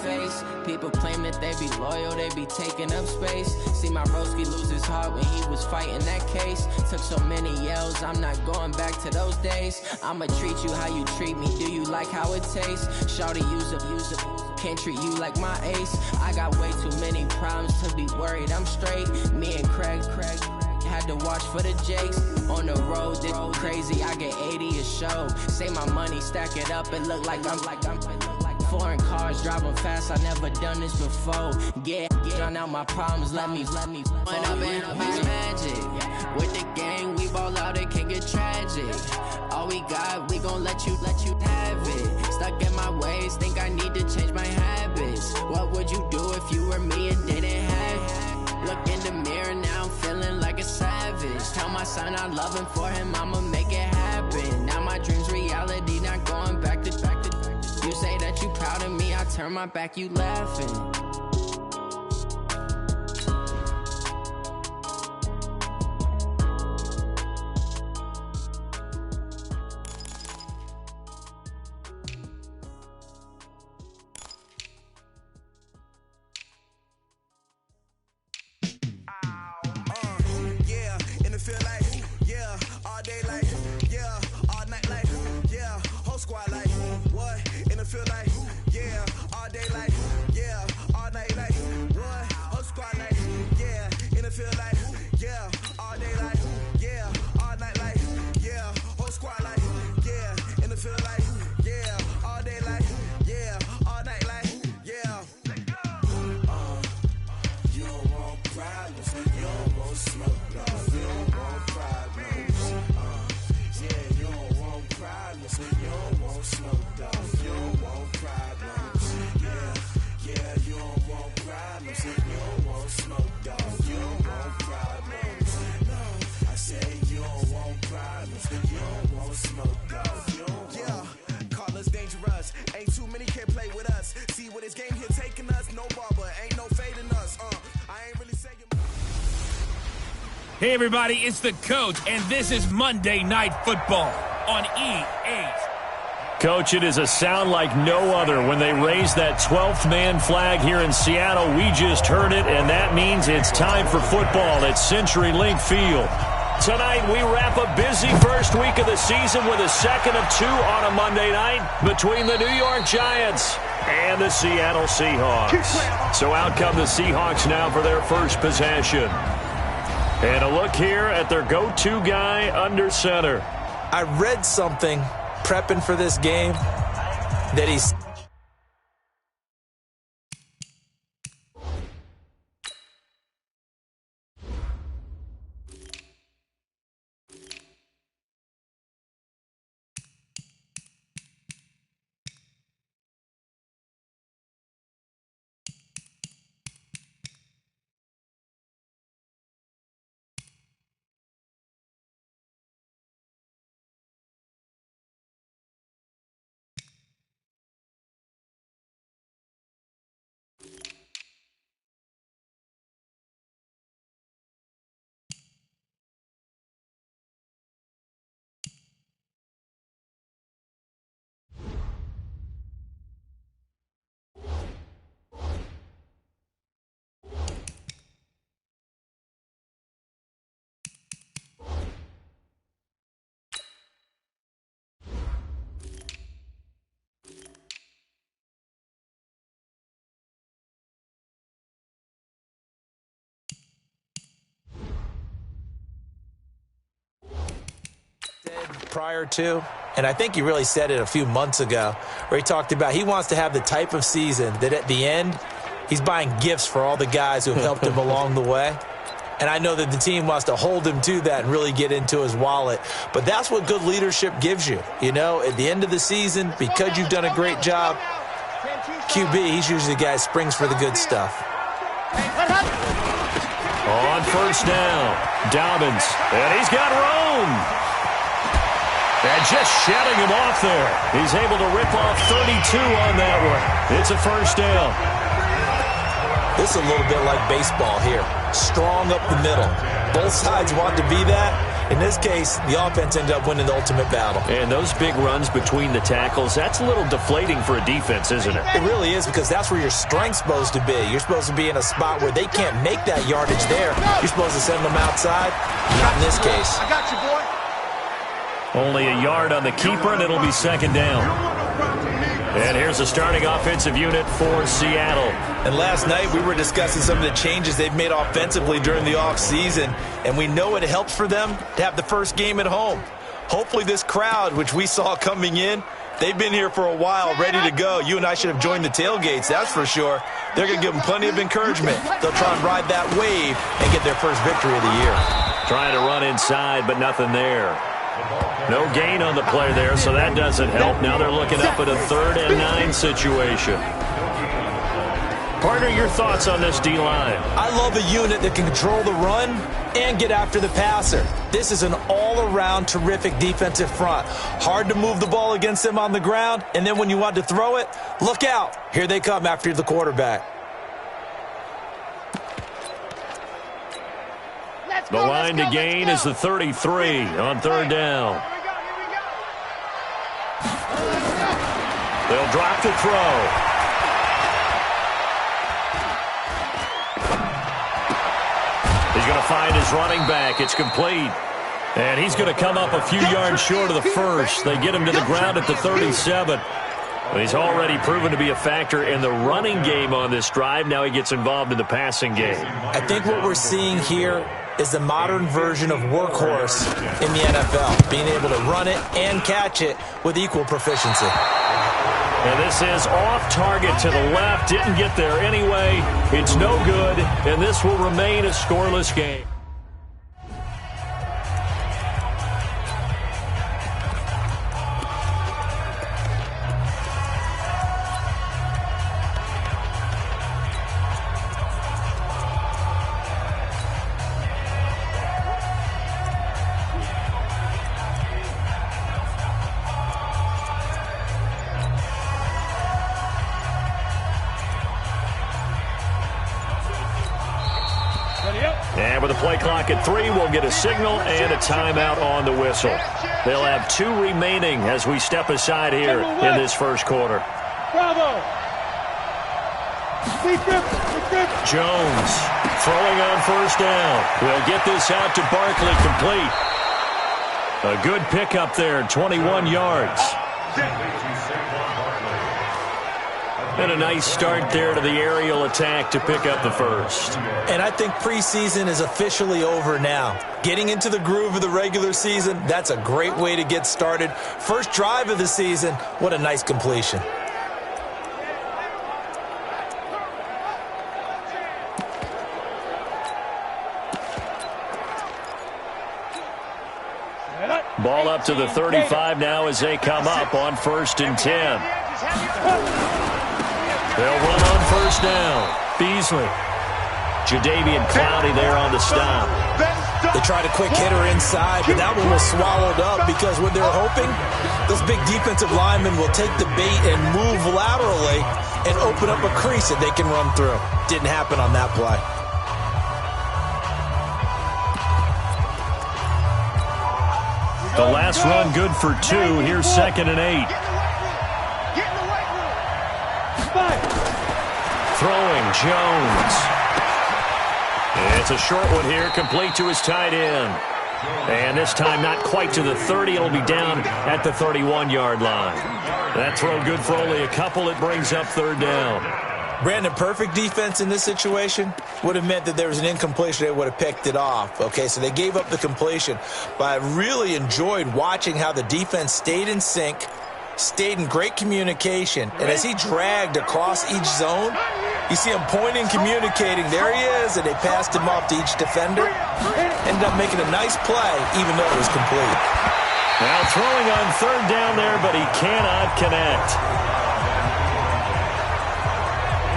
face. People claim that they be loyal, they be taking up space. See my broski lose his heart when he was fighting that case. Took so many yells, I'm not going back to those days. I'ma treat you how you treat me, do you like how it tastes? Shawty, use up, can't treat you like my ace. I got way too many problems to be worried, I'm straight. Me and Craig had to watch for the Jakes. On the road, this crazy, I get 80 a show. Say my money, stack it up, it look like I'm foreign cars, driving fast, I never done this before. Get on out my problems, let me When up and up is magic. With the gang, we ball out, it can get tragic. All we got, we gon' let you have it. Stuck in my ways, think I need to change my habits. What would you do if you were me and didn't have it? Look in the mirror, now I'm feeling like a savage. Tell my son I love him, for him I'ma make it happen. Now my dream's reality, not going back to. You say that you proud of me, I turn my back, you laughing. Hey everybody, it's the Coach, and this is Monday Night Football on E8. Coach, it is a sound like no other when they raise that 12th man flag here in Seattle. We just heard it, and that means it's time for football at CenturyLink Field. Tonight, we wrap a busy first week of the season with a second of two on a Monday night between the New York Giants and the Seattle Seahawks. So out come the Seahawks now for their first possession. And a look here at their go-to guy under center. I read something prepping for this game that he's... prior to, and I think he really said it a few months ago, where he talked about he wants to have the type of season that at the end, he's buying gifts for all the guys who have helped him along the way. And I know that the team wants to hold him to that and really get into his wallet. But that's what good leadership gives you. You know, at the end of the season, because you've done a great job, QB, he's usually the guy who springs for the good stuff. On first down, Dobbins, and he's got Rome. And just shutting him off there. He's able to rip off 32 on that one. It's a first down. This is a little bit like baseball here. Strong up the middle. Both sides want to be that. In this case, the offense ended up winning the ultimate battle. And those big runs between the tackles, that's a little deflating for a defense, isn't it? It really is, because that's where your strength's supposed to be. You're supposed to be in a spot where they can't make that yardage there. You're supposed to send them outside. Not in this case. I got you, boy. Only a yard on the keeper, and it'll be second down. And here's the starting offensive unit for Seattle. And last night we were discussing some of the changes they've made offensively during the offseason, and we know it helps for them to have the first game at home. Hopefully this crowd, which we saw coming in, they've been here for a while, ready to go. You and I should have joined the tailgates, that's for sure. They're going to give them plenty of encouragement. They'll try and ride that wave and get their first victory of the year. Trying to run inside, but nothing there. No gain on the play there, so that doesn't help. Now they're looking up at a 3rd and 9 situation. Partner, your thoughts on this D-line? I love a unit that can control the run and get after the passer. This is an all-around terrific defensive front. Hard to move the ball against them on the ground, and then when you want to throw it, look out. Here they come after the quarterback. The line to gain is the 33 on 3rd down. They'll drop to throw. He's going to find his running back. It's complete. And he's going to come up a few yards short of the first. They get him to the ground at the 37. Well, he's already proven to be a factor in the running game on this drive. Now he gets involved in the passing game. I think what we're seeing here is the modern version of workhorse in the NFL, being able to run it and catch it with equal proficiency. And this is off target to the left. Didn't get there anyway. It's no good, and this will remain a scoreless game. And with the play clock at 3, we'll get a signal and a timeout on the whistle. They'll have 2 remaining as we step aside here in this first quarter. Bravo. Jones throwing on 1st down. We'll get this out to Barkley, complete. A good pickup there, 21 yards. And a nice start there to the aerial attack to pick up the first. And I think preseason is officially over now. Getting into the groove of the regular season, that's a great way to get started. First drive of the season, what a nice completion. Ball up to the 35 now as they come up on 1st and 10. They'll run on 1st down. Beasley. Jadeveon Clowney there on the stop. They tried a quick hitter inside, but that one was swallowed up because what they're hoping, those big defensive linemen will take the bait and move laterally and open up a crease that they can run through. Didn't happen on that play. The last run good for 2. Here's 2nd and 8. Throwing Jones. It's a short one here, complete to his tight end. And this time not quite to the 30. It'll be down at the 31-yard line. That throw good for only a couple. It brings up 3rd down. Brandon, perfect defense in this situation would have meant that there was an incompletion. They would have picked it off. Okay, so they gave up the completion. But I really enjoyed watching how the defense stayed in sync, stayed in great communication, and as he dragged across each zone, you see him pointing, communicating. There he is, and they passed him off to each defender. Ended up making a nice play, even though it was complete. Now throwing on 3rd down there, but he cannot connect.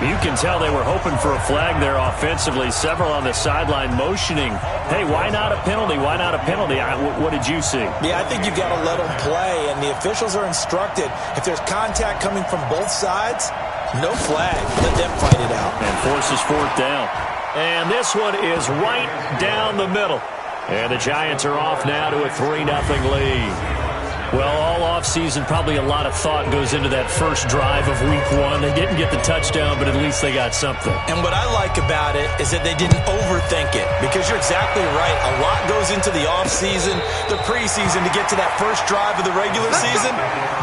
You can tell they were hoping for a flag there offensively. Several on the sideline motioning, hey, why not a penalty? Why not a penalty? What did you see? Yeah, I think you've got to let them play, and the officials are instructed. If there's contact coming from both sides, no flag. Let them fight it out. And forces 4th down. And this one is right down the middle. And the Giants are off now to a 3-0 lead. Well, all offseason, probably a lot of thought goes into that first drive of Week 1. They didn't get the touchdown, but at least they got something. And what I like about it is that they didn't overthink it, because you're exactly right. A lot goes into the offseason, the preseason, to get to that first drive of the regular season.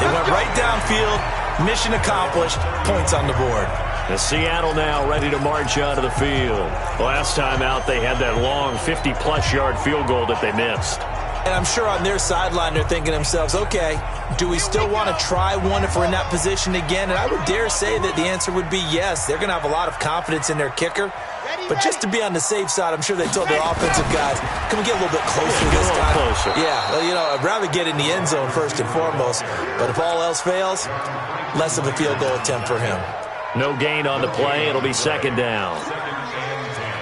They went right downfield, mission accomplished, points on the board. The Seattle now ready to march onto the field. Last time out, they had that long 50-plus yard field goal that they missed. And I'm sure on their sideline they're thinking to themselves, okay, do we still want to try one if we're in that position again? And I would dare say that the answer would be yes. They're going to have a lot of confidence in their kicker. But just to be on the safe side, I'm sure they told their offensive guys, can we get a little bit closer this time? Closer. Yeah, well, you know, I'd rather get in the end zone first and foremost. But if all else fails, less of a field goal attempt for him. No gain on the play. It'll be second down.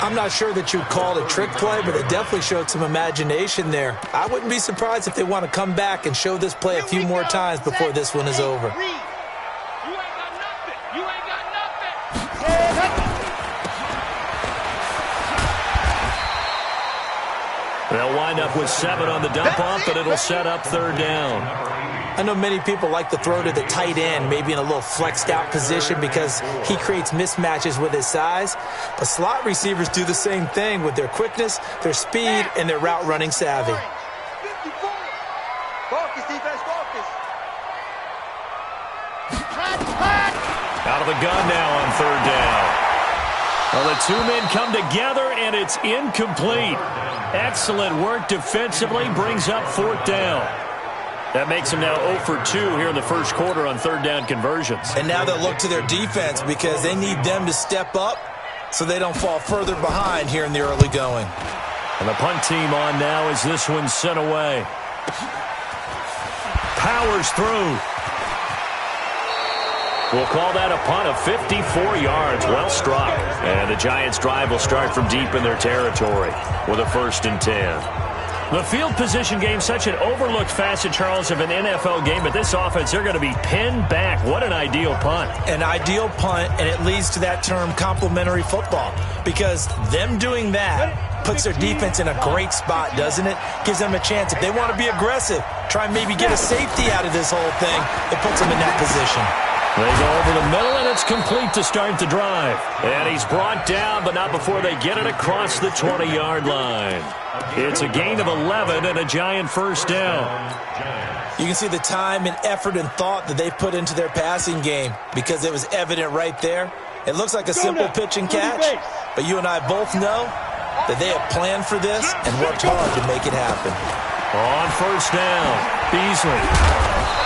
I'm not sure that you'd call it a trick play, but it definitely showed some imagination there. I wouldn't be surprised if they want to come back and show this play a few more times before this one is over. You ain't got nothing. You ain't got nothing. They'll wind up with 7 on the dump off, but it'll set up third down. I know many people like to throw to the tight end, maybe in a little flexed out position because he creates mismatches with his size. But slot receivers do the same thing with their quickness, their speed, and their route running savvy. Focus, defense, focus. Out of the gun now on third down. Well, the two men come together, and it's incomplete. Excellent work defensively, brings up fourth down. That makes them now 0 for 2 here in the first quarter on third down conversions. And now they'll look to their defense because they need them to step up so they don't fall further behind here in the early going. And the punt team on now as this one's sent away. Powers through. We'll call that a punt of 54 yards. Well struck. And the Giants' drive will start from deep in their territory with a 1st and 10. The field position game, such an overlooked facet, Charles, of an NFL game, but this offense, they're going to be pinned back. What an ideal punt. An ideal punt, and it leads to that term complementary football, because them doing that puts their defense in a great spot, doesn't it? Gives them a chance. If they want to be aggressive, try and maybe get a safety out of this whole thing, it puts them in that position. They go over the middle, and it's complete to start the drive. And he's brought down, but not before they get it across the 20-yard line. It's a gain of 11 and a Giant first down. You can see the time and effort and thought that they put into their passing game because it was evident right there. It looks like a simple pitch and catch, but you and I both know that they have planned for this and worked hard to make it happen. On first down, Beasley.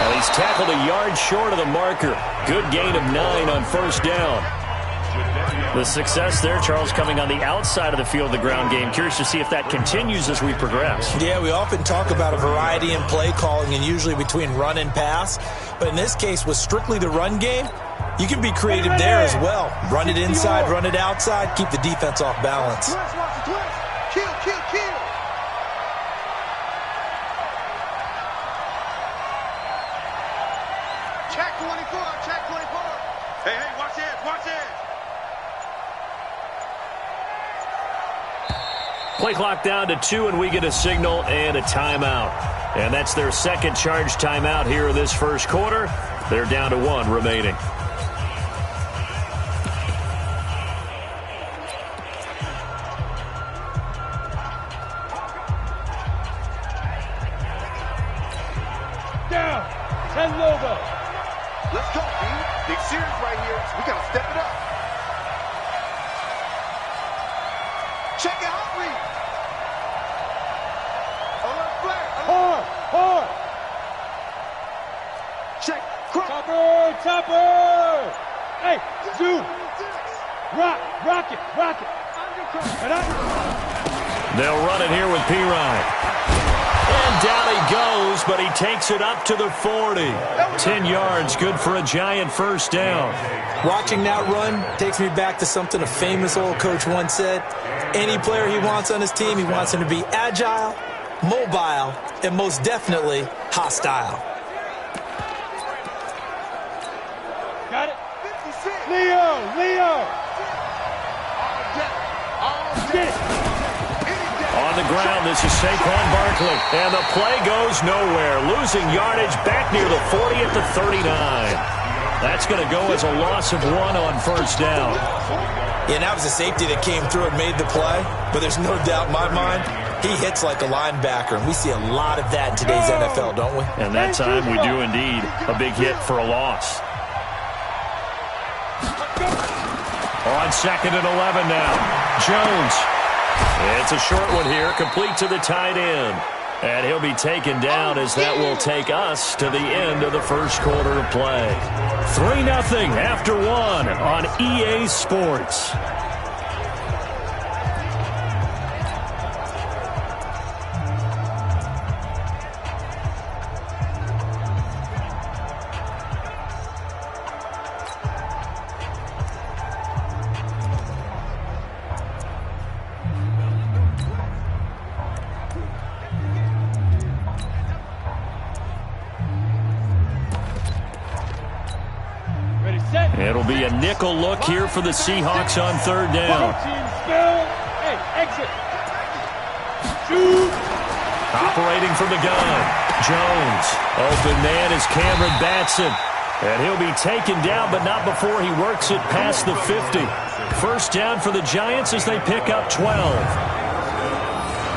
And he's tackled a yard short of the marker. Good gain of 9 on first down. The success there, Charles, coming on the outside of the field, the ground game. Curious to see if that continues as we progress. Yeah, we often talk about a variety in play calling and usually between run and pass. But in this case, with strictly the run game, you can be creative there as well. Run it inside, run it outside, keep the defense off balance. Kill, kill, kill. Check 24, check 24. Hey, watch it, watch it. Play clock down to 2, and we get a signal and a timeout. And that's their second charge timeout here in this first quarter. They're down to 1 remaining. Down, 10 logo. Let's go, B. Big series right here. We got to step it up. Check out read. Hard. Check. Topper. Hey, zoom. Rock it. They'll run it here with P-Ryan. And down he goes, but he takes it up to the 40. 10 yards, good for a Giant first down. Watching that run takes me back to something a famous old coach once said. Any player he wants on his team, he wants him to be agile, mobile, and most definitely hostile. Got it. 56. Leo. Get it. On the ground, this is Saquon Barkley. And the play goes nowhere. Losing yardage back near the 40 at the 39. That's going to go as a loss of 1 on first down. Yeah, and that was a safety that came through and made the play. But there's no doubt in my mind, he hits like a linebacker. And we see a lot of that in today's NFL, don't we? And that time we do indeed. A big hit for a loss. On 2nd and 11 now. Jones. It's a short one here, complete to the tight end. And he'll be taken down as that will take us to the end of the first quarter of play. 3-0 after 1 on EA Sports. It'll be a nickel look here for the Seahawks on 3rd down. Operating from the gun. Jones. Open man is Cameron Batson. And he'll be taken down, but not before he works it past the 50. First down for the Giants as they pick up 12.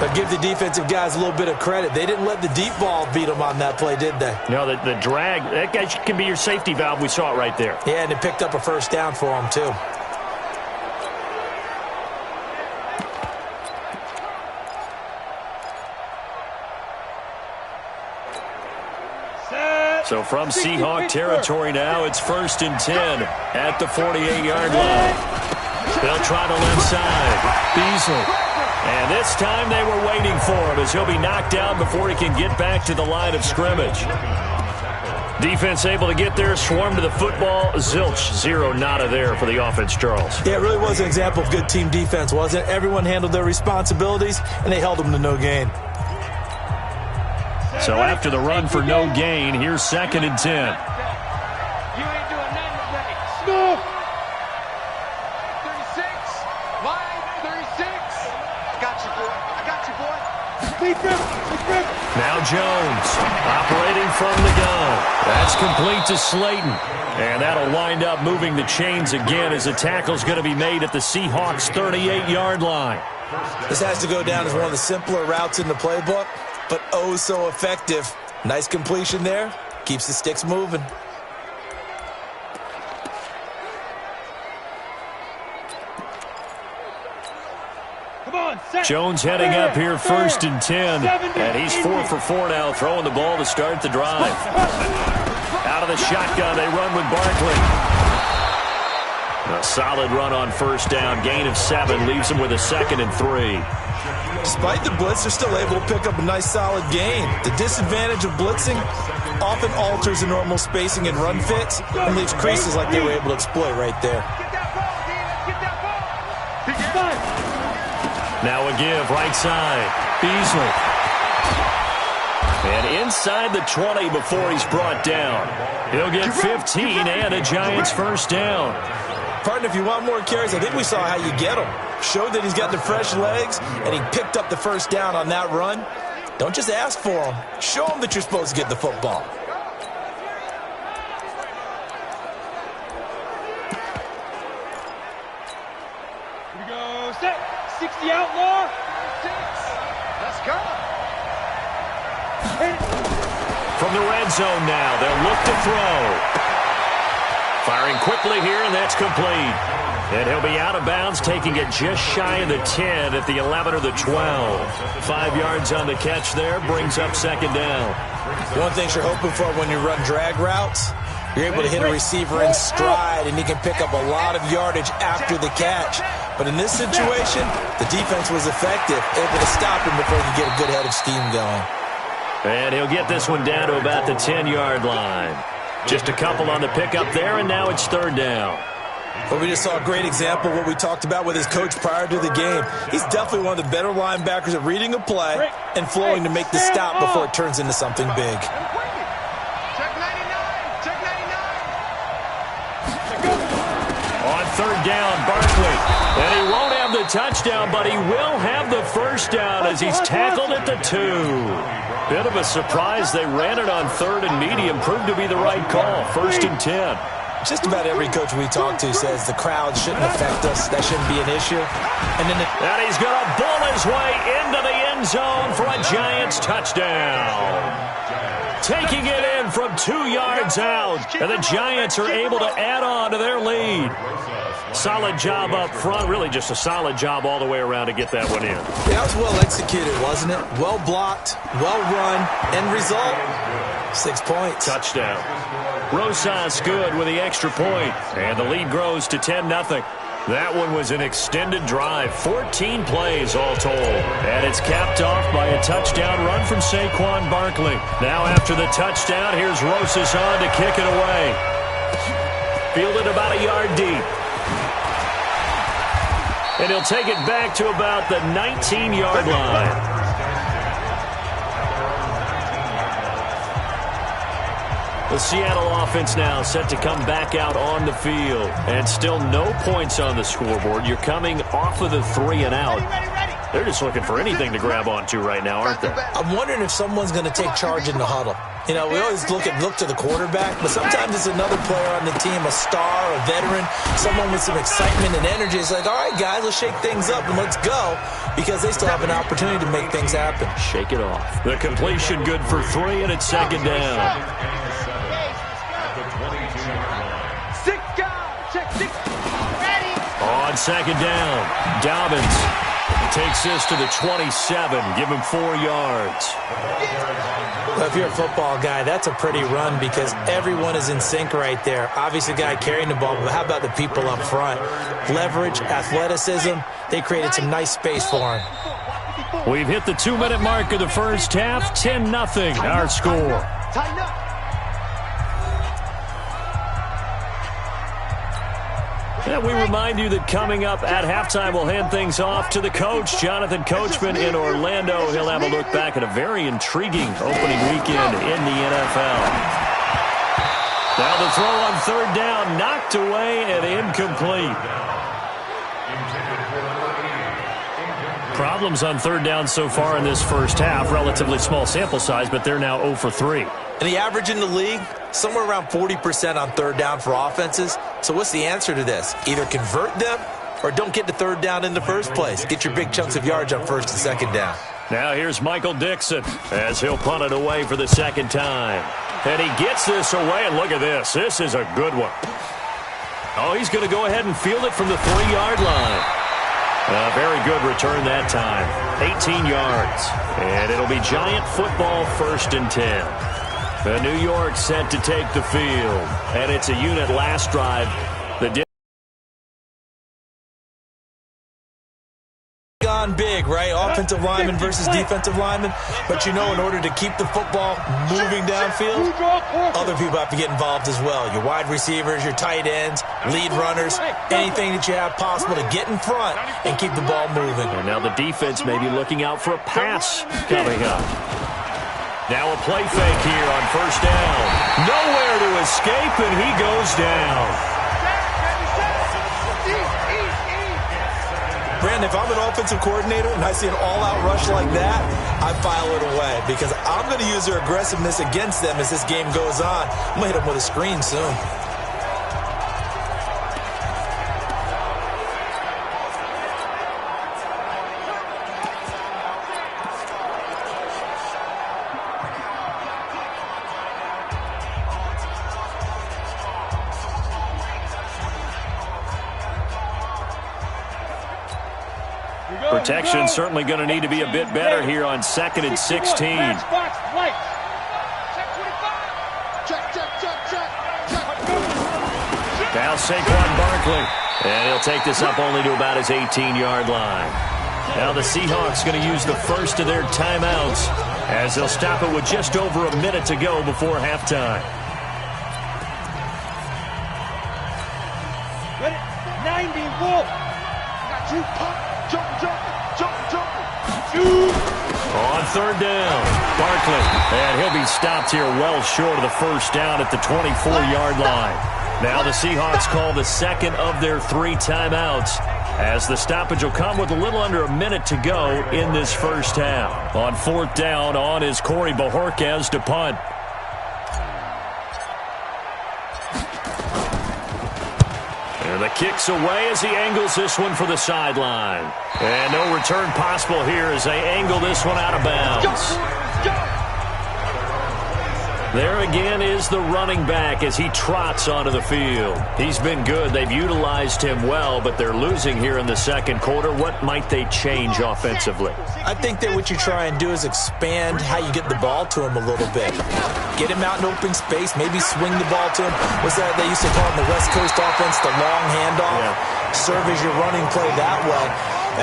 But give the defensive guys a little bit of credit. They didn't let the deep ball beat them on that play, did they? No, the drag, that guy can be your safety valve. We saw it right there. Yeah, and it picked up a first down for them, too. So from Seahawk territory now, it's 1st and 10 at the 48-yard line. They'll try the left side. Beasley. And this time they were waiting for him as he'll be knocked down before he can get back to the line of scrimmage. Defense able to get there, swarm to the football. Zilch, 0 nada there for the offense, Charles. Yeah, it really was an example of good team defense, wasn't it? Everyone handled their responsibilities, and they held them to no gain. So after the run for no gain, here's 2nd and 10. You ain't doing nothing today. Snoop! 36. Line 36. I got you, boy. I got you, boy. Now Jones operating from the gun. That's complete to Slayton. And that'll wind up moving the chains again as the tackle's going to be made at the Seahawks' 38-yard line. This has to go down as one of the simpler routes in the playbook, but oh so effective. Nice completion there. Keeps the sticks moving. Jones heading up here 1st and 10. And he's 4 for 4 now, throwing the ball to start the drive. Out of the shotgun, they run with Barkley. A solid run on first down. Gain of 7 leaves them with a 2nd and 3. Despite the blitz, they're still able to pick up a nice solid gain. The disadvantage of blitzing often alters the normal spacing and run fits and leaves creases like they were able to exploit right there. Now a give, right side. Beasley. And inside the 20 before he's brought down. He'll get 15 and a Giants first down. Partner, if you want more carries, I think we saw how you get them. Showed that he's got the fresh legs, and he picked up the first down on that run. Don't just ask for them. Show them that you're supposed to get the football. Here we go. Set. 60 outlaw. 6. Let's go. From the red zone now, they'll look to throw. Firing quickly here, and that's complete. And he'll be out of bounds, taking it just shy of the 10 at the 11 or the 12. 5 yards on the catch there, brings up 2nd down. One thing you're hoping for when you run drag routes, you're able to hit a receiver in stride, and he can pick up a lot of yardage after the catch. But in this situation, the defense was effective, able to stop him before he could get a good head of steam going. And he'll get this one down to about the 10-yard line. Just a couple on the pickup there, and now it's 3rd down. But we just saw a great example of what we talked about with his coach prior to the game. He's definitely one of the better linebackers at reading a play and flowing to make the stop before it turns into something big. Check 99. Check 99. On 3rd down, Barkley. And he won't have the touchdown, but he will have the first down as he's tackled at the 2. Bit of a surprise. They ran it on 3rd and medium. Proved to be the right call. 1st and 10. Just about every coach we talk to says the crowd shouldn't affect us. That shouldn't be an issue. And he's going to bull his way into the end zone for a Giants touchdown. Taking it in from 2 yards out. And the Giants are able to add on to their lead. Solid job up front. Really just a solid job all the way around to get that one in. That was well executed, wasn't it? Well blocked, well run. End result, 6 points. Touchdown. Rosas good with the extra point. And the lead grows to 10-0. That one was an extended drive. 14 plays all told. And it's capped off by a touchdown run from Saquon Barkley. Now after the touchdown, here's Rosas on to kick it away. Fielded about a yard deep. And he'll take it back to about the 19-yard line. The Seattle offense now set to come back out on the field. And still no points on the scoreboard. You're coming off of the 3 and out. They're just looking for anything to grab onto right now, aren't they? I'm wondering if someone's going to take charge in the huddle. You know, we always look to the quarterback, but sometimes it's another player on the team, a star, a veteran, someone with some excitement and energy. It's like, all right, guys, let's shake things up and let's go, because they still have an opportunity to make things happen. Shake it off. The completion good for 3, and it's 2nd down. On 2nd down, Dobbins takes this to the 27. Give him 4 yards. Well, if you're a football guy, that's a pretty run because everyone is in sync right there. Obviously, the guy carrying the ball, but how about the people up front? Leverage, athleticism, they created some nice space for him. We've hit the 2-minute mark of the first half. 10-0, our score. And we remind you that coming up at halftime, we'll hand things off to the coach, Jonathan Coachman in Orlando. He'll have a look back at a very intriguing opening weekend in the NFL. Now the throw on 3rd down, knocked away and incomplete. Problems on 3rd down so far in this first half. Relatively small sample size, but they're now 0 for 3. And the average in the league, somewhere around 40% on 3rd down for offenses. So what's the answer to this? Either convert them or don't get to 3rd down in the first place. Get your big chunks of yards on 1st and 2nd down. Now here's Michael Dixon as he'll punt it away for the 2nd time. And he gets this away, and look at this. This is a good one. Oh, he's going to go ahead and field it from the 3-yard line. A very good return that time. 18 yards. And it'll be Giant football 1st and 10. The New York set to take the field. And it's a unit last drive. Gone big, right? Offensive lineman versus defensive lineman. But you know, in order to keep the football moving downfield, other people have to get involved as well. Your wide receivers, your tight ends, lead runners, anything that you have possible to get in front and keep the ball moving. And now the defense may be looking out for a pass coming up. Now a play fake here on 1st down. Nowhere to escape, and he goes down. Brandon, if I'm an offensive coordinator and I see an all-out rush like that, I file it away because I'm going to use their aggressiveness against them as this game goes on. I'm going to hit them with a screen soon. Protection certainly going to need to be a bit better here on 2nd and 16. Now Saquon Barkley. And he'll take this up only to about his 18-yard line. Now the Seahawks going to use the first of their timeouts as they'll stop it with just over a minute to go before halftime. Ready? 90 Wolf. Got you. On 3rd down, Barkley. And he'll be stopped here well short of the 1st down at the 24-yard line. Now the Seahawks call the second of their 3 timeouts, as the stoppage will come with a little under a minute to go in this first half. On 4th down, on is Corey Bojorquez to punt. And the kick's away as he angles this one for the sideline. And no return possible here as they angle this one out of bounds. There again is the running back as he trots onto the field. He's been good. They've utilized him well, but they're losing here in the second quarter. What might they change offensively? I think that what you try and do is expand how you get the ball to him a little bit. Get him out in open space, maybe swing the ball to him. What's that they used to call in the West Coast offense, the long handoff? Yeah. Serve as your running play that way,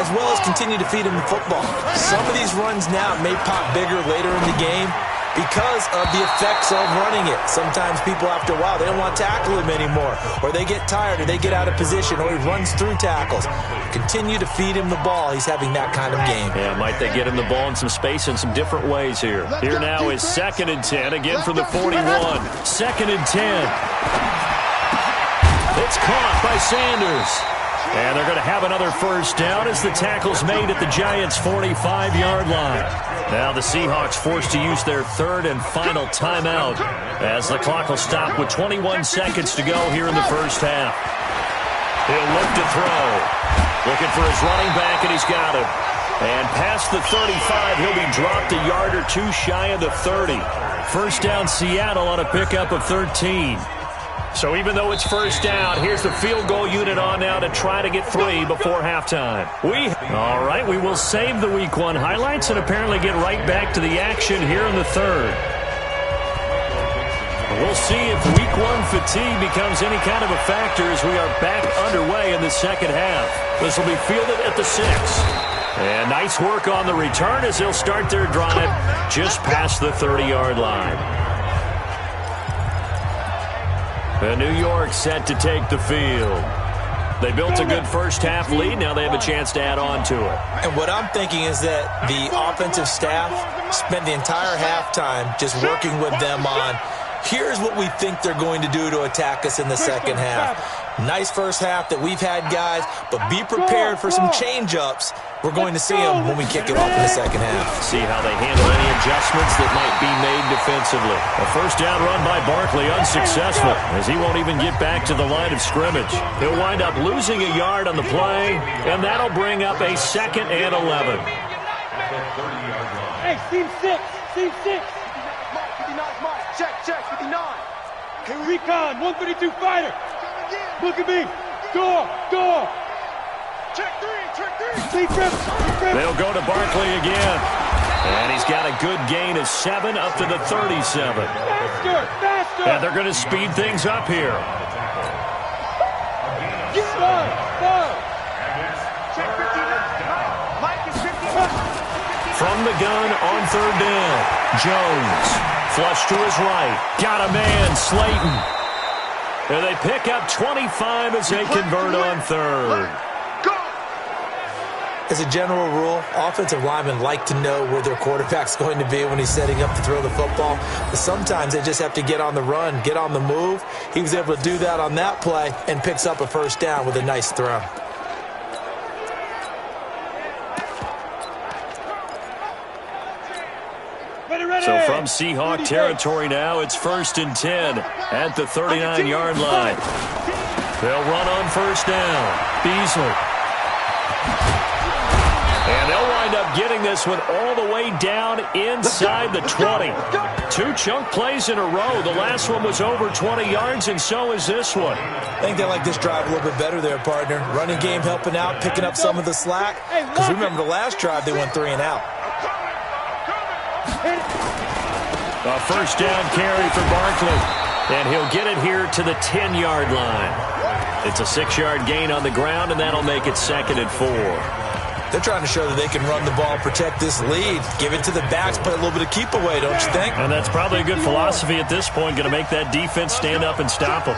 as well as continue to feed him the football. Some of these runs now may pop bigger later in the game because of the effects of running it. Sometimes people, after a while, they don't want to tackle him anymore, or they get tired, or they get out of position, or he runs through tackles. Continue to feed him the ball. He's having that kind of game. Yeah, might they get him the ball in some space in some different ways here. Here now is 2nd and 10, again from the 41. 2nd and 10. It's caught by Sanders. And they're going to have another first down as the tackle's made at the Giants' 45-yard line. Now the Seahawks forced to use their 3rd and final timeout as the clock will stop with 21 seconds to go here in the first half. He'll look to throw. Looking for his running back, and he's got him. And past the 35, he'll be dropped a yard or 2 shy of the 30. First down Seattle on a pickup of 13. So even though it's first down, here's the field goal unit on now to try to get 3 before halftime. All right, we will save the Week 1 highlights and apparently get right back to the action here in the 3rd. We'll see if Week 1 fatigue becomes any kind of a factor as we are back underway in the second half. This will be fielded at the 6. And nice work on the return as they'll start their drive just past the 30-yard line. And New York set to take the field. They built a good first half lead. Now they have a chance to add on to it. And what I'm thinking is that the offensive staff spent the entire halftime just working with them on, here's what we think they're going to do to attack us in the second half. Nice first half that we've had, guys, but be prepared for some change-ups. We're going to see them when we kick it off in the second half. See how they handle any adjustments that might be made defensively. A first down run by Barkley, unsuccessful, as he won't even get back to the line of scrimmage. He'll wind up losing a yard on the play, and that'll bring up a 2nd and 11. Hey, team 6, team 6. 59, check, 59. Recon, 132 fighter. Look at me. Door. Check 3. They'll go to Barkley again. And he's got a good gain of 7 up to the 37. Faster. And they're going to speed things up here. Check 59. Mike is 59. From the gun on 3rd down. Jones. Flush to his right. Got a man, Slayton. And they pick up 25 as they convert on 3rd. As a general rule, offensive linemen like to know where their quarterback's going to be when he's setting up to throw the football. But sometimes they just have to get on the run, get on the move. He was able to do that on that play and picks up a first down with a nice throw. So from Seahawk territory now, it's 1st and 10 at the 39-yard line. They'll run on first down. Beasley. And they'll wind up getting this one all the way down inside the 20. 2 chunk plays in a row. The last one was over 20 yards, and so is this one. I think they like this drive a little bit better there, partner. Running game helping out, picking up some of the slack. Because remember the last drive, they went 3 and out. A first down carry for Barkley. And he'll get it here to the 10-yard line. It's a 6-yard gain on the ground, and that'll make it 2nd and 4. They're trying to show that they can run the ball, protect this lead, give it to the backs, play a little bit of keep away, don't you think? And that's probably a good philosophy at this point, going to make that defense stand up and stop them.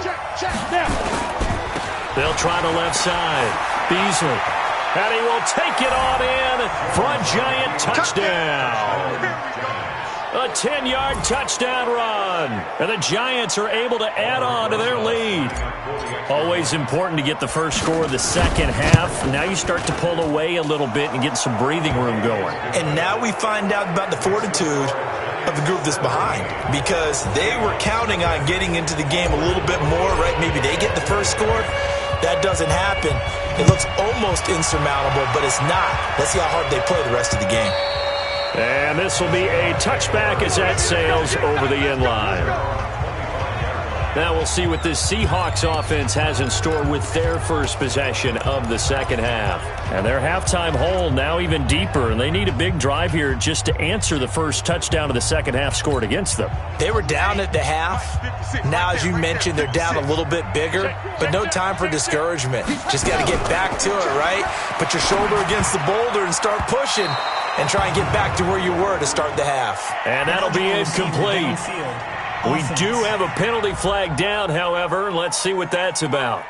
They'll try the left side. Beasley. And he will take it on in for a Giant touchdown. A 10-yard touchdown run. And the Giants are able to add on to their lead. Always important to get the first score of the second half. Now you start to pull away a little bit and get some breathing room going. And now we find out about the fortitude of the group that's behind, because they were counting on getting into the game a little bit more, right? Maybe they get the first score. That doesn't happen. It looks almost insurmountable, but it's not. Let's see how hard they play the rest of the game. And this will be a touchback as that sails over the end line. Now we'll see what this Seahawks offense has in store with their first possession of the second half. And their halftime hole now even deeper, and they need a big drive here just to answer the first touchdown of the second half scored against them. They were down at the half. Now, as you mentioned, they're down a little bit bigger, but no time for discouragement. Just got to get back to it, right? Put your shoulder against the boulder and start pushing and try and get back to where you were to start the half. And that'll be incomplete. We do have a penalty flag down, however. Let's see what that's about.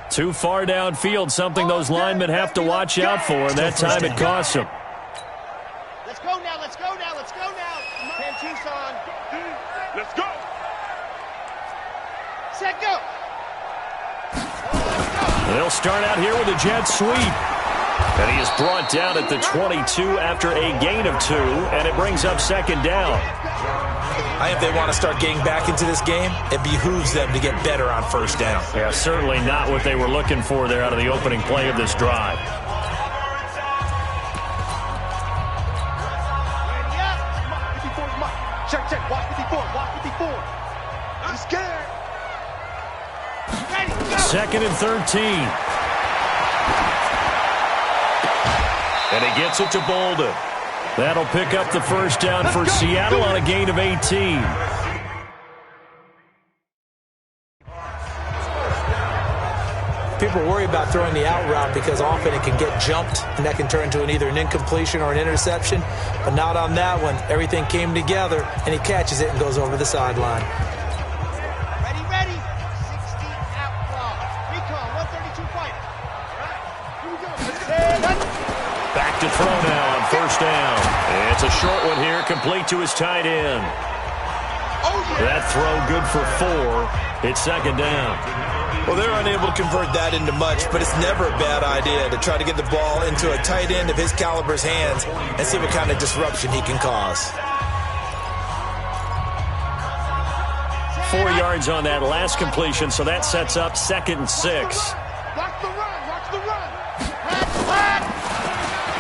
Too far downfield, something those linemen have to watch out for, and that time it costs them. Let's go now, let's go now, let's go now. 10 Tucson. Let's go. Set, go. They'll start out here with a jet sweep. And he is brought down at the 22 after a gain of 2, and it brings up second down. I think if they want to start getting back into this game, it behooves them to get better on first down. Yeah, certainly not what they were looking for there out of the opening play of this drive. Check, check, watch 54, watch 54. I'm scared. Second and 13. And he gets it to Bolden. That'll pick up the first down for Seattle on a gain of 18. People worry about throwing the out route because often it can get jumped, and that can turn into either an incompletion or an interception. But not on that one. Everything came together, and he catches it and goes over the sideline. Ready, ready. 60 outlaw. Recon, 132 fighter. All right, here we go. Back to throw now on first down. It's a short one here, complete to his tight end. That throw good for 4. It's second down. Well, they're unable to convert that into much, but it's never a bad idea to try to get the ball into a tight end of his caliber's hands and see what kind of disruption he can cause. 4 yards on that last completion, so that sets up second and 6. Watch the run, watch the run.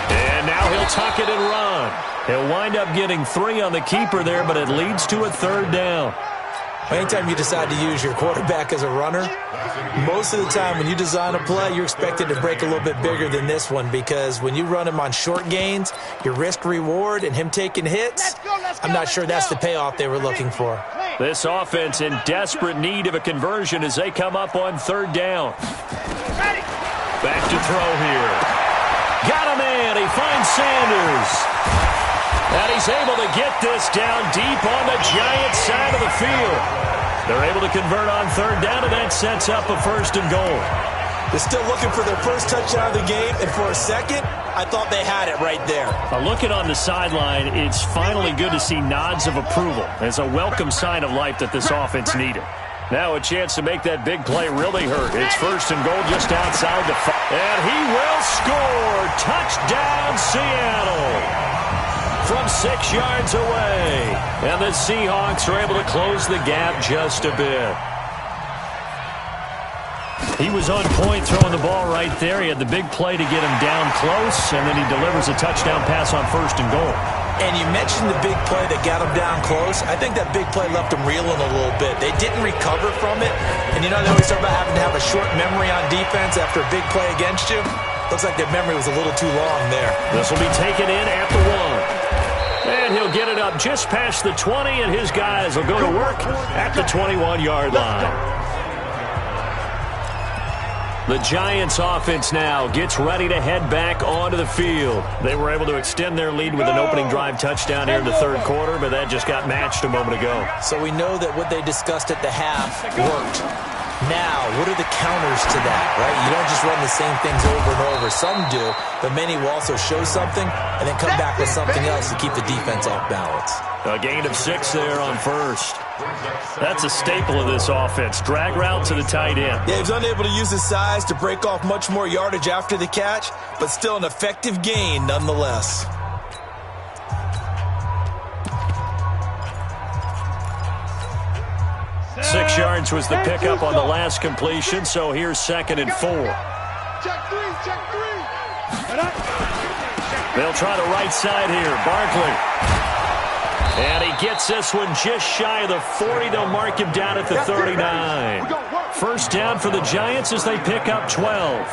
And now he'll tuck it and run. He'll wind up getting 3 on the keeper there, but it leads to a third down. Anytime you decide to use your quarterback as a runner, most of the time when you design a play, you're expected to break a little bit bigger than this one, because when you run him on short gains, your risk-reward and him taking hits, I'm not sure that's the payoff they were looking for. This offense in desperate need of a conversion as they come up on third down. Back to throw here. Got a man. He finds Sanders. And he's able to get this down deep on the Giants side of the field. They're able to convert on third down, and that sets up a first and goal. They're still looking for their first touchdown of the game, and for a second, I thought they had it right there. Looking on the sideline, it's finally good to see nods of approval. It's a welcome sign of life that this offense needed. Now a chance to make that big play really hurt. It's first and goal just outside the 5. And he will score. Touchdown, Seattle. From 6 yards away. And the Seahawks are able to close the gap just a bit. He was on point throwing the ball right there. He had the big play to get him down close, and then he delivers a touchdown pass on first and goal. And you mentioned the big play that got him down close. I think that big play left him reeling a little bit. They didn't recover from it. And you know, they always talk about having to have a short memory on defense after a big play against you. Looks like their memory was a little too long there. This will be taken in at the 1. And he'll get it up just past the 20, and his guys will go to work at the 21-yard line. The Giants offense now gets ready to head back onto the field. They were able to extend their lead with an opening drive touchdown here in the third quarter, but that just got matched a moment ago. So we know that what they discussed at the half worked. Now, what are the counters to that, right? You don't just run the same things over and over. Some do, but many will also show something and then come back with something else to keep the defense off balance. A gain of 6 there on first. That's a staple of this offense. Drag route to the tight end. Yeah, he was unable to use his size to break off much more yardage after the catch, but still an effective gain nonetheless. Six yards was the pickup on the last completion, so here's 2nd and 4. Check three. They'll try the right side here. Barkley. And he gets this one just shy of the 40. They'll mark him down at the 39. First down for the Giants as they pick up 12.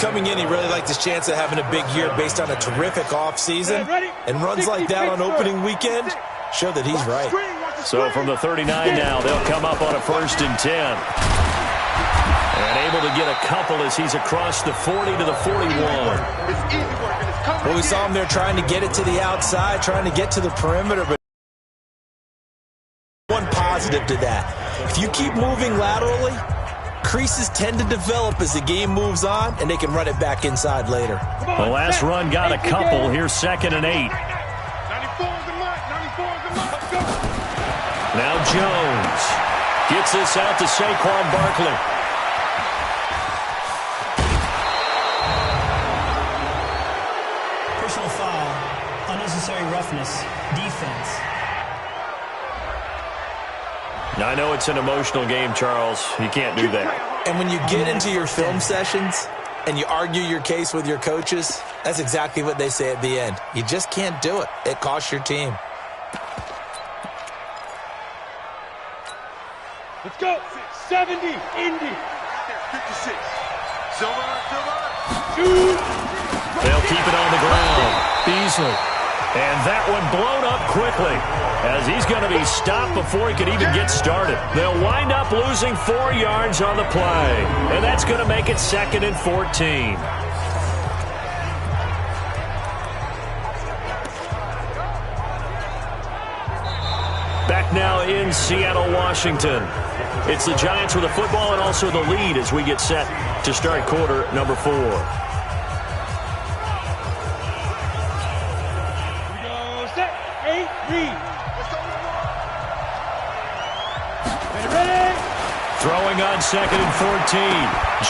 Coming in, he really liked his chance of having a big year based on a terrific offseason. And runs like that on opening weekend show that he's right. So from the 39 now, they'll come up on a 1st and 10. And able to get a couple as he's across the 40 to the 41. Well, we saw him there trying to get it to the outside, trying to get to the perimeter, but one positive to that. If you keep moving laterally, creases tend to develop as the game moves on, and they can run it back inside later. The last run got a couple. Here's 2nd and 8. Now Jones gets this out to Saquon Barkley. Personal foul, unnecessary roughness, defense. Now, I know it's an emotional game, Charles. You can't do that. And when you get into your film sessions and you argue your case with your coaches, that's exactly what they say at the end. You just can't do it. It costs your team. Let's go. 70, Indy. 56. Silver. Shoot. They'll keep it on the ground. Beasley. And that one blown up quickly as he's going to be stopped before he could even get started. They'll wind up losing 4 yards on the play. And that's going to make it 2nd and 14. Back now in Seattle, Washington. It's the Giants with the football and also the lead as we get set to start quarter number 4. Throwing on 2nd and 14.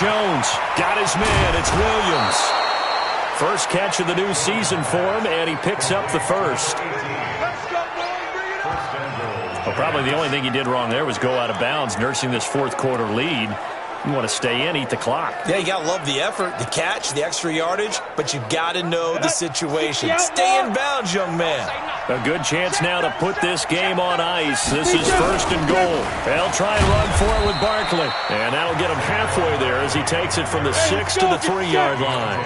Jones got his man. It's Williams. First catch of the new season for him, and he picks up the first. Well, probably the only thing he did wrong there was go out of bounds, nursing this 4th quarter lead. You want to stay in, eat the clock. Yeah, you got to love the effort, the catch, the extra yardage, but you got to know the situation. Stay in bounds, young man. A good chance now to put this game on ice. This is 1st and goal. They'll try and run for it with Barkley. And that'll get him halfway there as he takes it from the 6 to the 3-yard line.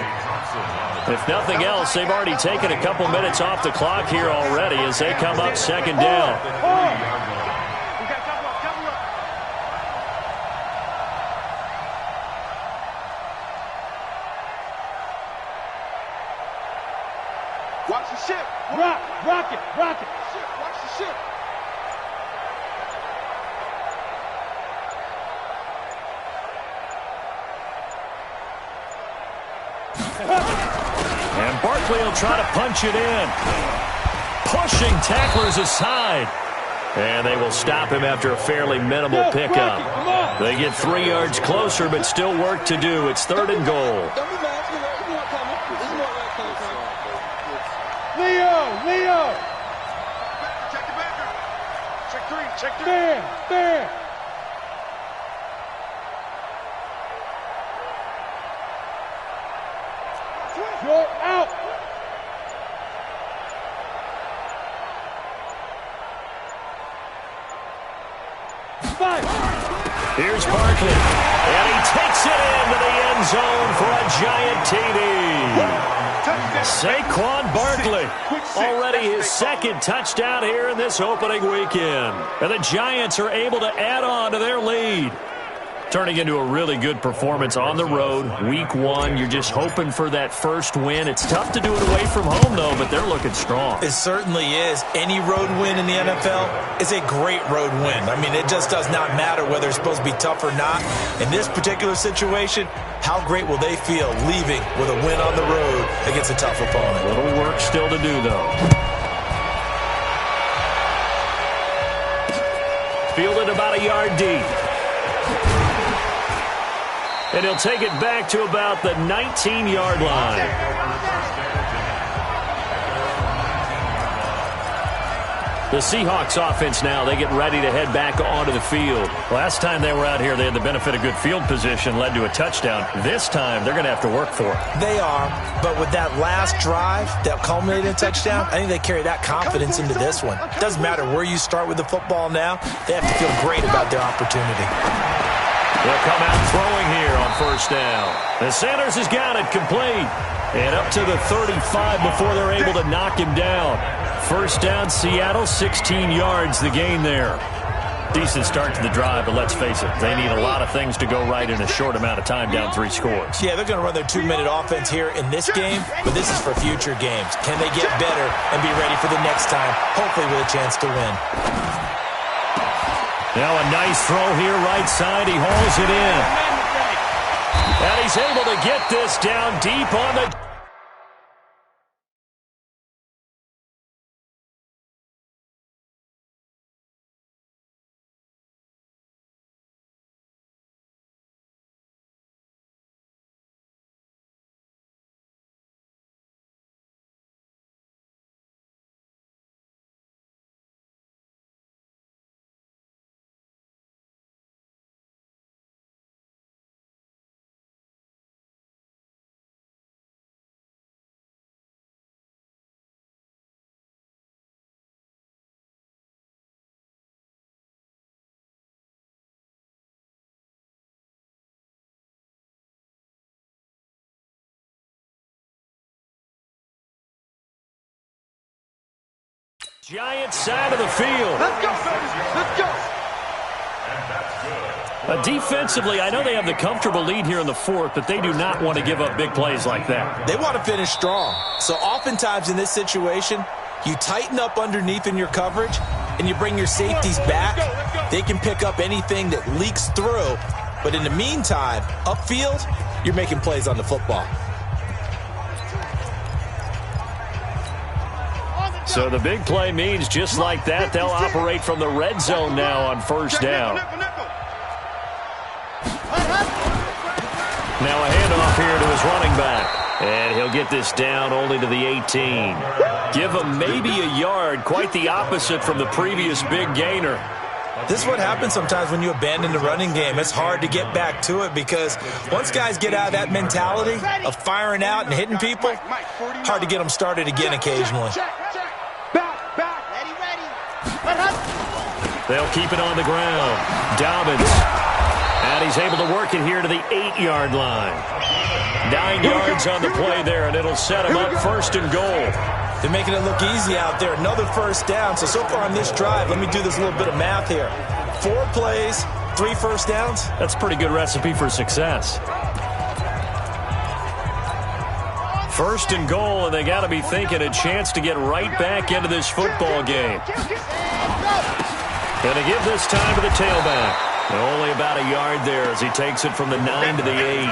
If nothing else, they've already taken a couple minutes off the clock here already as they come up 2nd down. Watch the ship. Rock it. Watch the ship. And Barkley will try to punch it in. Pushing tacklers aside. And they will stop him after a fairly minimal pickup. They get 3 yards closer, but still work to do. It's 3rd and goal. Leo. Check the backer. Check 3. There. You're out. Here's Barkley, and he takes it into the end zone for a giant TD. Saquon Barkley, already his 2nd touchdown here in this opening weekend. And the Giants are able to add on to their lead. Turning into a really good performance on the road. Week 1, you're just hoping for that first win. It's tough to do it away from home, though, but they're looking strong. It certainly is. Any road win in the NFL is a great road win. I mean, it just does not matter whether it's supposed to be tough or not. In this particular situation, how great will they feel leaving with a win on the road against a tough opponent? Little work still to do, though. Fielded about a yard deep. And he'll take it back to about the 19-yard line. The Seahawks offense now, they get ready to head back onto the field. Last time they were out here, they had the benefit of good field position, led to a touchdown. This time, they're going to have to work for it. They are, but with that last drive that culminated in a touchdown, I think they carry that confidence into this one. Doesn't matter where you start with the football now, they have to feel great about their opportunity. They'll come out throwing here on first down. And Sanders has got it complete. And up to the 35 before they're able to knock him down. First down, Seattle, 16 yards the gain there. Decent start to the drive, but let's face it, they need a lot of things to go right in a short amount of time, down 3 scores. Yeah, they're going to run their 2-minute offense here in this game, but this is for future games. Can they get better and be ready for the next time, hopefully with a chance to win? Now a nice throw here, right side. He hauls it in. And he's able to get this down deep on the... Giant side of the field. Let's go, baby. Let's go. Defensively, I know they have the comfortable lead here in the 4th, but they do not want to give up big plays like that. They want to finish strong. So oftentimes in this situation, you tighten up underneath in your coverage, and you bring your safeties back. They can pick up anything that leaks through. But in the meantime, upfield, you're making plays on the football. So the big play means just like that, they'll operate from the red zone now on first down. Now a handoff here to his running back. And he'll get this down only to the 18. Give him maybe a yard, quite the opposite from the previous big gainer. This is what happens sometimes when you abandon the running game. It's hard to get back to it because once guys get out of that mentality of firing out and hitting people, hard to get them started again occasionally. They'll keep it on the ground. Dobbins. And he's able to work it here to the 8-yard line. 9 yards on the play there, and it'll set him up first and goal. They're making it look easy out there. Another first down. So far on this drive, let me do this little bit of math here. 4 plays, 3 first downs. That's a pretty good recipe for success. First and goal, and they got to be thinking a chance to get right back into this football game. Going to give this time to the tailback. Only about a yard there as he takes it from the 9 to the 8.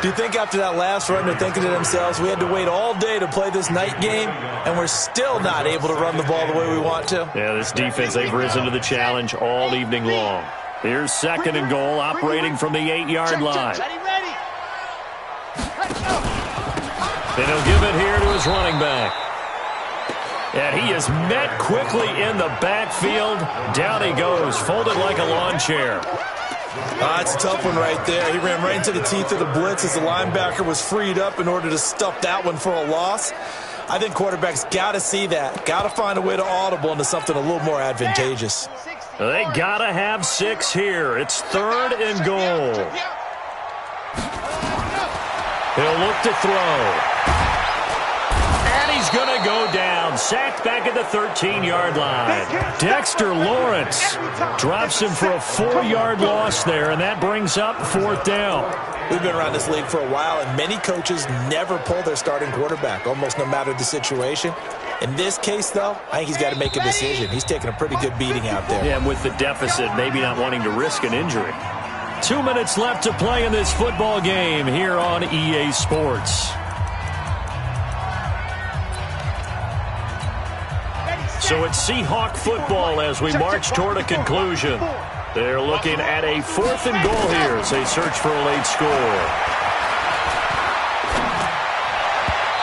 Do you think after that last run they're thinking to themselves, we had to wait all day to play this night game, and we're still not able to run the ball the way we want to? Yeah, this defense, they've risen to the challenge all evening long. Here's second and goal, operating from the 8-yard line. And he'll give it here to his running back. And he is met quickly in the backfield. Down he goes, folded like a lawn chair. It's a tough one right there. He ran right into the teeth of the blitz as the linebacker was freed up in order to stuff that one for a loss. I think quarterbacks got to see that. Got to find a way to audible into something a little more advantageous. They got to have 6 here. It's 3rd and goal. He'll look to throw. And he's going to go down. and sacked back at the 13-yard line. Dexter Lawrence drops him for a 4-yard loss there, and that brings up 4th down. We've been around this league for a while, and many coaches never pull their starting quarterback, almost no matter the situation. In this case, though, I think he's got to make a decision. He's taking a pretty good beating out there. Yeah, and with the deficit, maybe not wanting to risk an injury. 2 minutes left to play in this football game here on EA Sports. So it's Seahawk football as we march toward a conclusion. They're looking at a 4th and goal here as they search for a late score.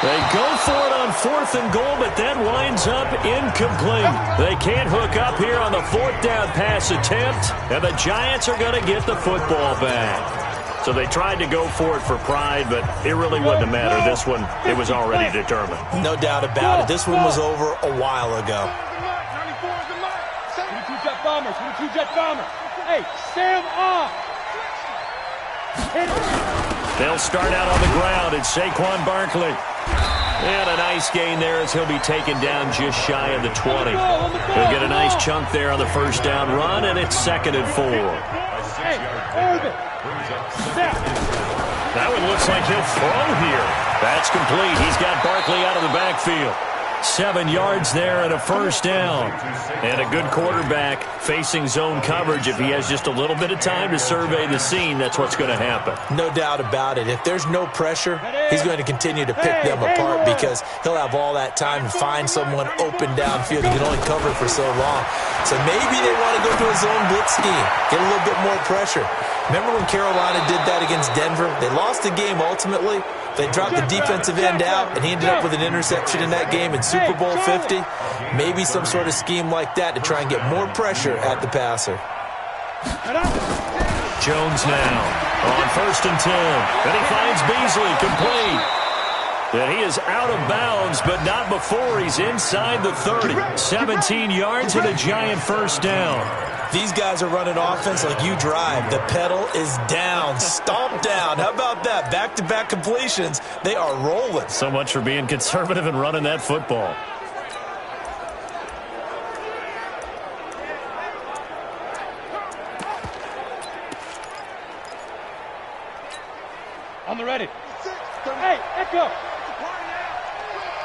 They go for it on 4th and goal, but that winds up incomplete. They can't hook up here on the 4th down pass attempt, and the Giants are going to get the football back. So they tried to go for it for pride, but it really wouldn't have mattered. This one, it was already determined. No doubt about it. This one was over a while ago. 22 jet bombers, 22 jet bombers. Hey, Sam off. They'll start out on the ground. It's Saquon Barkley. And a nice gain there as he'll be taken down just shy of the 20. He'll get a nice chunk there on the 1st down run, and it's 2nd and 4. Hey, Irvin. That one looks like he'll throw here. That's complete. He's got Barkley out of the backfield. 7 yards there and a 1st down. And a good quarterback facing zone coverage. If he has just a little bit of time to survey the scene, that's what's going to happen. No doubt about it. If there's no pressure, he's going to continue to pick them apart because he'll have all that time to find someone open downfield. He can only cover for so long. So maybe they want to go to a zone blitz scheme, get a little bit more pressure. Remember when Carolina did that against Denver? They lost the game ultimately. They dropped the defensive end out, and he ended up with an interception in that game in Super Bowl 50. Maybe some sort of scheme like that to try and get more pressure at the passer. Jones now on 1st and 10. And he finds Beasley complete. And he is out of bounds, but not before he's inside the 30. 17 yards and a giant 1st down. These guys are running offense like you drive. The pedal is down, stomped down. How about that? Back-to-back completions. They are rolling. So much for being conservative and running that football. On the ready. Hey, Echo.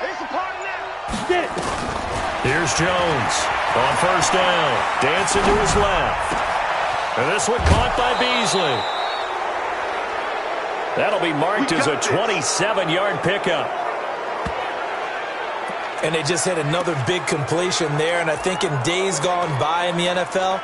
It's a party now. Get it. Here's Jones on 1st down. Dancing to his left. And this one caught by Beasley. That'll be marked as a 27-yard pickup. And they just hit another big completion there. And I think in days gone by in the NFL,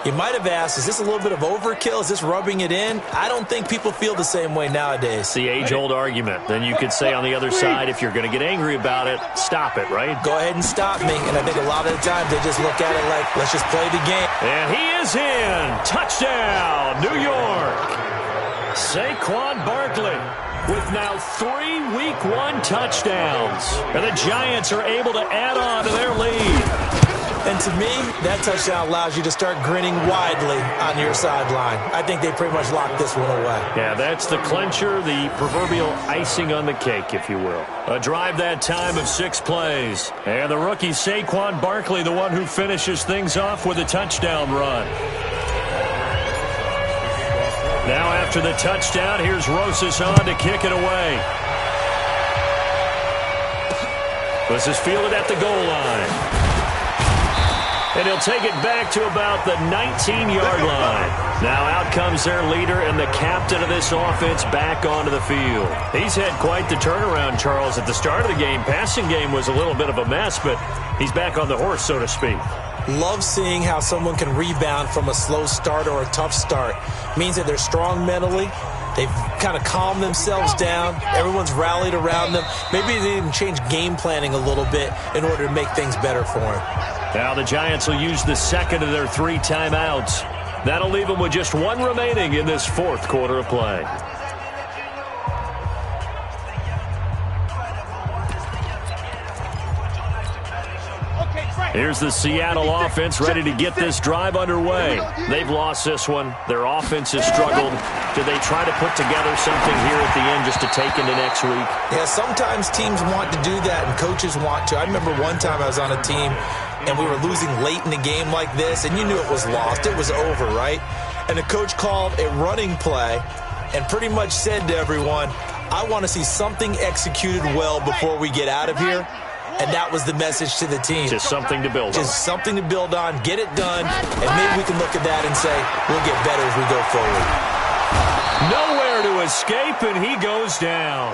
you might have asked, is this a little bit of overkill? Is this rubbing it in? I don't think people feel the same way nowadays. It's the age-old argument. Then you could say on the other side, if you're going to get angry about it, stop it, right? Go ahead and stop me. And I think a lot of the times they just look at it like, let's just play the game. And he is in. Touchdown, New York. Saquon Barkley with now 3 Week 1 touchdowns. And the Giants are able to add on to their lead. And to me, that touchdown allows you to start grinning widely on your sideline. I think they pretty much locked this one away. Yeah, that's the clincher, the proverbial icing on the cake, if you will. A drive that time of 6 plays. And the rookie Saquon Barkley, the one who finishes things off with a touchdown run. Now after the touchdown, here's Rosas on to kick it away. This is fielded at the goal line. And he'll take it back to about the 19-yard line. Now out comes their leader and the captain of this offense back onto the field. He's had quite the turnaround, Charles. At the start of the game, passing game was a little bit of a mess, but he's back on the horse, so to speak. Love seeing how someone can rebound from a slow start or a tough start. Means that they're strong mentally. They've kind of calmed themselves down. Everyone's rallied around them. Maybe they even change game planning a little bit in order to make things better for them. Now the Giants will use the second of their 3 timeouts. That'll leave them with just 1 remaining in this 4th quarter of play. Here's the Seattle offense ready to get this drive underway. They've lost this one. Their offense has struggled. Do they try to put together something here at the end just to take into next week? Yeah, sometimes teams want to do that and coaches want to. I remember one time I was on a team and we were losing late in the game like this, and you knew it was lost. It was over, right? And the coach called a running play and pretty much said to everyone, I want to see something executed well before we get out of here. And that was the message to the team. Just something to build on. Just something to build on, get it done, and maybe we can look at that and say, we'll get better as we go forward. Nowhere to escape, and he goes down.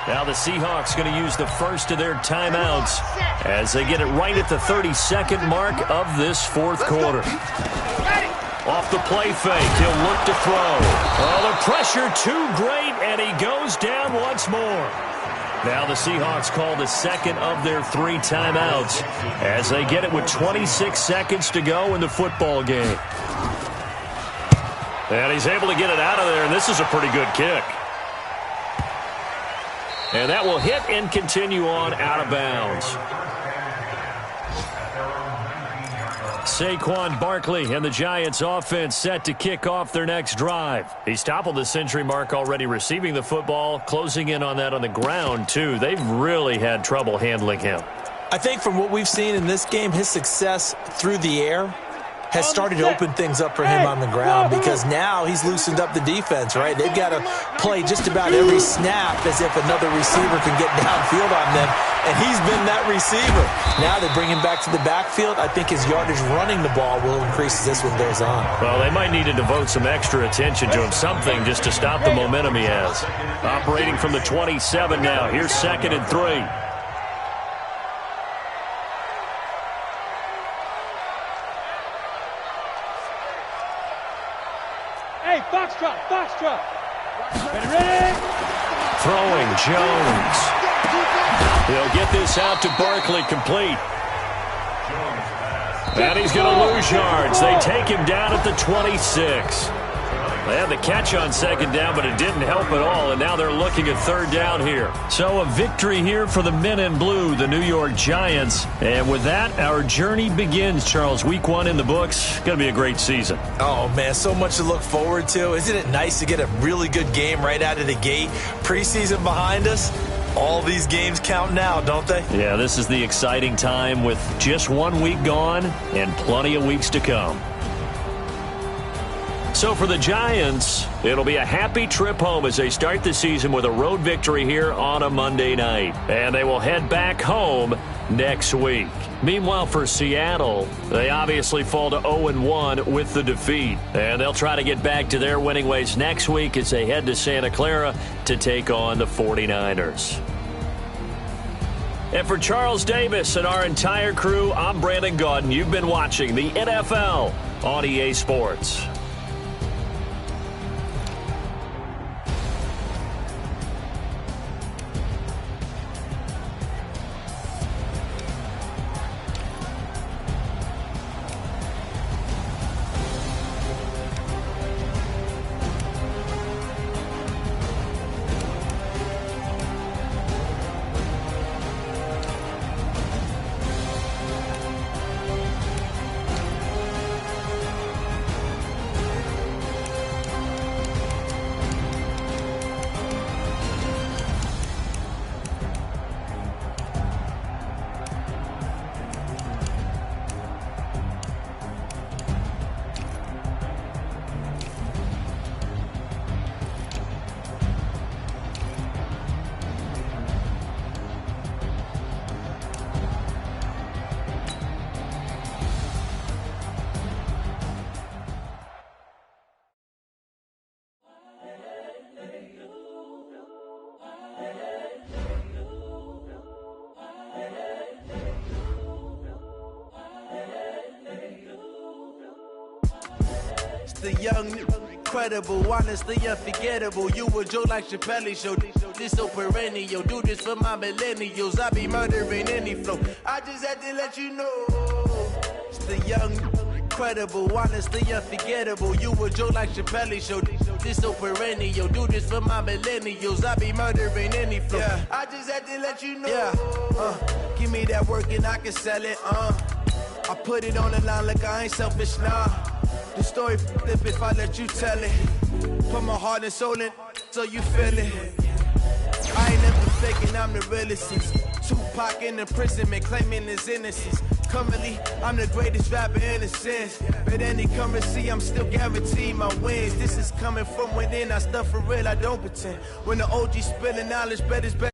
Now the Seahawks going to use the first of their timeouts as they get it right at the 32nd mark of this fourth quarter. Off the play fake, he'll look to throw. Oh, the pressure too great, and he goes down once more. Now the Seahawks call the second of their 3 timeouts as they get it with 26 seconds to go in the football game. And he's able to get it out of there, and this is a pretty good kick. And that will hit and continue on out of bounds. Saquon Barkley and the Giants offense set to kick off their next drive. He's toppled the century mark already receiving the football, closing in on that on the ground, too. They've really had trouble handling him. I think from what we've seen in this game, his success through the air has started to open things up for him on the ground because now he's loosened up the defense, right? They've got to play just about every snap as if another receiver can get downfield on them, and he's been that receiver. Now they bring him back to the backfield. I think his yardage running the ball will increase as this one goes on. Well, they might need to devote some extra attention to him, something just to stop the momentum he has. Operating from the 27 now. Here's 2nd and 3. Hey, Foxtrot. Ready? Throwing Jones. He'll get this out to Barkley, complete. And he's going to lose yards. They take him down at the 26. They had the catch on 2nd down, but it didn't help at all, and now they're looking at 3rd down here. So a victory here for the men in blue, the New York Giants. And with that, our journey begins, Charles. Week 1 in the books. Going to be a great season. Oh, man, so much to look forward to. Isn't it nice to get a really good game right out of the gate? Preseason behind us. All these games count now, don't they? Yeah, this is the exciting time with just 1 week gone and plenty of weeks to come. So for the Giants, it'll be a happy trip home as they start the season with a road victory here on a Monday night. And they will head back home next week. Meanwhile, for Seattle, they obviously fall to 0-1 with the defeat. And they'll try to get back to their winning ways next week as they head to Santa Clara to take on the 49ers. And for Charles Davis and our entire crew, I'm Brandon Gaudin. You've been watching the NFL on EA Sports. The young, incredible, honestly unforgettable. You a joke like Chappelle Show. This so perennial. Do this for my millennials. I be murdering any flow. I just had to let you know. It's the young, incredible, honestly unforgettable. You a joke like Chappelle Show. This so perennial. Do this for my millennials. I be murdering any flow. Yeah. I just had to let you know. Yeah. Give me that work and I can sell it. I put it on the line like I ain't selfish, nah. The story flip if I let you tell it. Put my heart and soul in so you feel it. I ain't never faking, I'm the realest since Tupac in the prison, man, claiming his innocence. Currently, I'm the greatest rapper in a sense. But any currency, I'm still guaranteed my wins. This is coming from within, I stuff for real, I don't pretend. When the OG spilling knowledge, bet it's better.